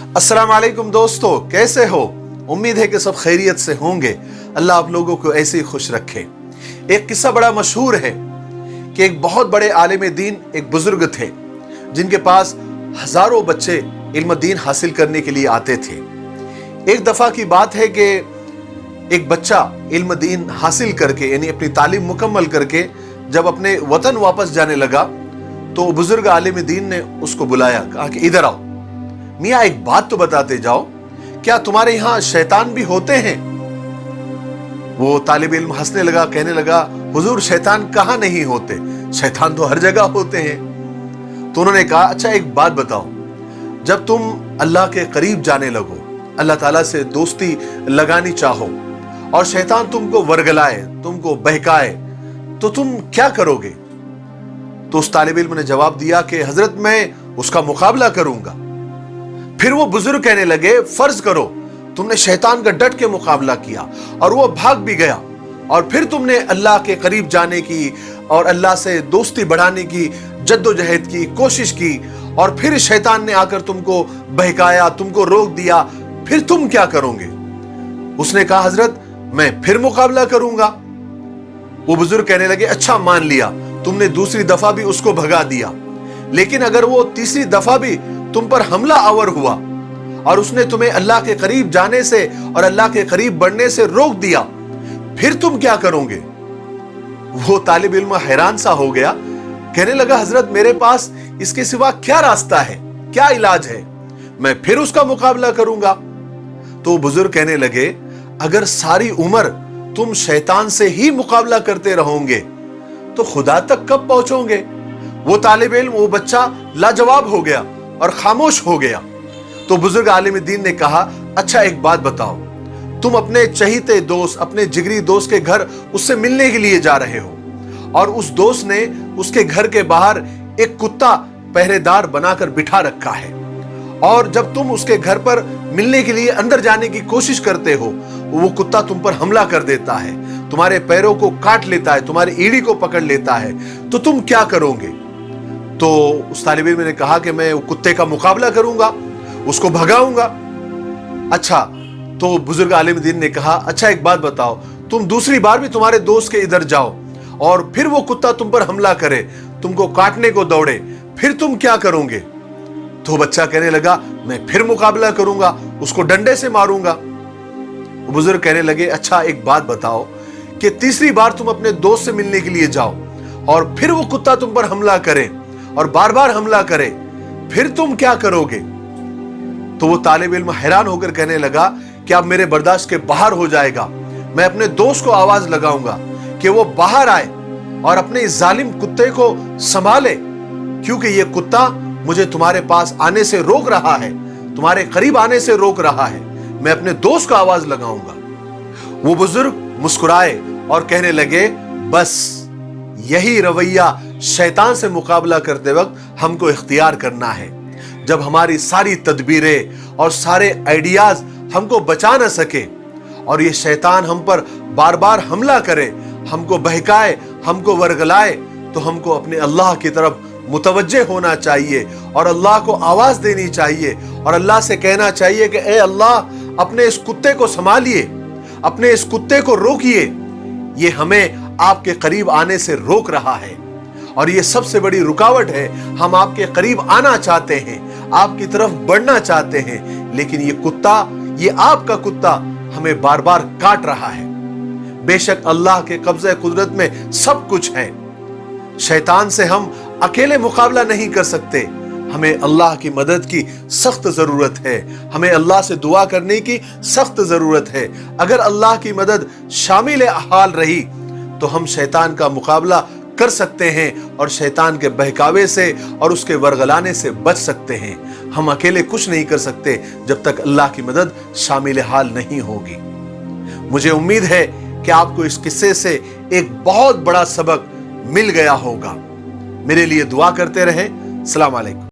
अस्सलाम वालेकुम दोस्तों, कैसे हो? उम्मीद है कि सब खैरियत से होंगे। अल्लाह आप लोगों को ऐसे ही खुश रखे। एक किस्सा बड़ा मशहूर है कि एक बहुत बड़े आलिम दीन एक बुजुर्ग थे जिनके पास हजारों बच्चे इल्म दीन हासिल करने के लिए आते थे। एक दफा की बात है कि एक बच्चा इल्म दीन हासिल करके यानी अपनी तालीम मुकम्मल करके जब अपने वतन वापस जाने लगा तो बुजुर्ग आलिम दीन ने उसको बुलाया, कहा कि इधर आओ मियाँ, एक बात तो बताते जाओ, क्या तुम्हारे यहाँ शैतान भी होते हैं? वो तालिब इल्म हंसने लगा, कहने लगा, हुजूर शैतान कहाँ नहीं होते, शैतान तो हर जगह होते हैं। तो उन्होंने कहा, अच्छा एक बात बताओ, जब तुम अल्लाह के करीब जाने लगो, अल्लाह ताला से दोस्ती लगानी चाहो और शैतान तुमको वर्गलाए, तुमको बहकाए, तो तुम क्या करोगे? तो उस तालिब इल्म ने जवाब दिया कि हजरत मैं उसका मुकाबला करूंगा। फिर वो बुजुर्ग कहने लगे, फर्ज करो तुमने शैतान का डट के मुकाबला किया और वो भाग भी गया और फिर तुमने अल्लाह के करीब जाने की और अल्लाह से दोस्ती बढ़ाने की जद्दोजहद की कोशिश की और फिर शैतान ने आकर तुमको बहकाया, तुमको रोक दिया, फिर तुम क्या करोगे? उसने कहा, हजरत मैं फिर मुकाबला करूंगा। वो बुजुर्ग कहने लगे, अच्छा मान लिया, तुमने दूसरी दफा भी उसको भगा दिया, लेकिन अगर वो तीसरी दफा भी तुम पर हमला आवर हुआ और उसने तुम्हें अल्लाह के करीब जाने से और अल्लाह के करीब बढ़ने से रोक दिया, फिर तुम क्या करोगे? वो तालिब इल्म हैरान सा हो गया, कहने लगा, हजरत मेरे पास इसके सिवा क्या रास्ता है, क्या इलाज है? मैं फिर उसका मुकाबला करूंगा। तो बुजुर्ग कहने लगे, अगर सारी उम्र तुम शैतान से ही मुकाबला करते रहोगे तो खुदा तक कब पहुंचोगे? वो तालिब इल्म, वो बच्चा लाजवाब हो गया और खामोश हो गया। तो बुजुर्ग आलिम दीन ने कहा, अच्छा एक बात बताओ, तुम अपने चहीते दोस्त, अपने जिगरी दोस्त के घर उससे मिलने के लिए जा रहे हो और उस दोस्त ने उसके घर के बाहर एक कुत्ता पहरेदार बनाकर बिठा रखा है और जब तुम उसके घर पर मिलने के लिए अंदर जाने की कोशिश करते हो, वो कुत्ता तुम पर हमला कर देता है, तुम्हारे पैरों को काट लेता है, तुम्हारी एड़ी को पकड़ लेता है, तो तुम क्या करोगे? तो उस तालिब इल्म ने कहा कि मैं कुत्ते का मुकाबला करूंगा, उसको भगाऊंगा। अच्छा, तो बुजुर्ग आलिम दीन ने कहा, अच्छा एक बात बताओ, तुम दूसरी बार भी तुम्हारे दोस्त के इधर जाओ और फिर वो कुत्ता तुम पर हमला करे, तुमको काटने को दौड़े, फिर तुम क्या करोगे? तो बच्चा कहने लगा, मैं फिर मुकाबला करूंगा, उसको डंडे से मारूंगा। बुजुर्ग कहने लगे, अच्छा एक बात बताओ कि तीसरी बार तुम अपने दोस्त से मिलने के लिए जाओ और फिर वो कुत्ता तुम पर हमला करे और बार बार हमला करे, फिर तुम क्या करोगे? तो वो तालिब इल्म हैरान होकर कहने लगा कि अब मेरे बर्दाश्त के बाहर हो जाएगा, मैं अपने दोस्त को आवाज लगाऊंगा कि वो बाहर आए और अपने इस जालिम कुत्ते को संभाले, क्योंकि ये कुत्ता मुझे तुम्हारे पास आने से रोक रहा है, तुम्हारे करीब आने से रोक रहा है, मैं अपने दोस्त को आवाज लगाऊंगा। वो बुजुर्ग मुस्कुराए और कहने लगे, बस यही रवैया शैतान से मुकाबला करते वक्त हमको इख्तियार करना है। जब हमारी सारी तदबीरें और सारे आइडियाज हमको बचा न सके और ये शैतान हम पर बार बार हमला करे, हमको बहकाए, हमको वर्गलाए, तो हमको अपने अल्लाह की तरफ मुतवज्जे होना चाहिए और अल्लाह को आवाज देनी चाहिए और अल्लाह से कहना चाहिए कि ए अल्लाह, अपने इस कुत्ते को संभालिए, अपने इस कुत्ते को रोकिए, ये हमें आपके करीब आने से रोक रहा है और ये सबसे बड़ी रुकावट है। हम आपके करीब आना चाहते हैं, आपकी तरफ बढ़ना चाहते हैं, लेकिन ये कुत्ता, ये आपका कुत्ता हमें बार बार काट रहा है। बेशक अल्लाह के कब्ज़े कुदरत में सब कुछ है, शैतान से हम अकेले मुकाबला नहीं कर सकते, हमें अल्लाह की मदद की सख्त जरूरत है, हमें अल्लाह से दुआ करने की सख्त जरूरत है। अगर अल्लाह की मदद शामिल हाल रही तो हम शैतान का मुकाबला कर सकते हैं और शैतान के बहकावे से और उसके वर्गलाने से बच सकते हैं। हम अकेले कुछ नहीं कर सकते जब तक अल्लाह की मदद शामिल हाल नहीं होगी। मुझे उम्मीद है कि आपको इस किस्से से एक बहुत बड़ा सबक मिल गया होगा। मेरे लिए दुआ करते रहें। अस्सलाम वालेकुम।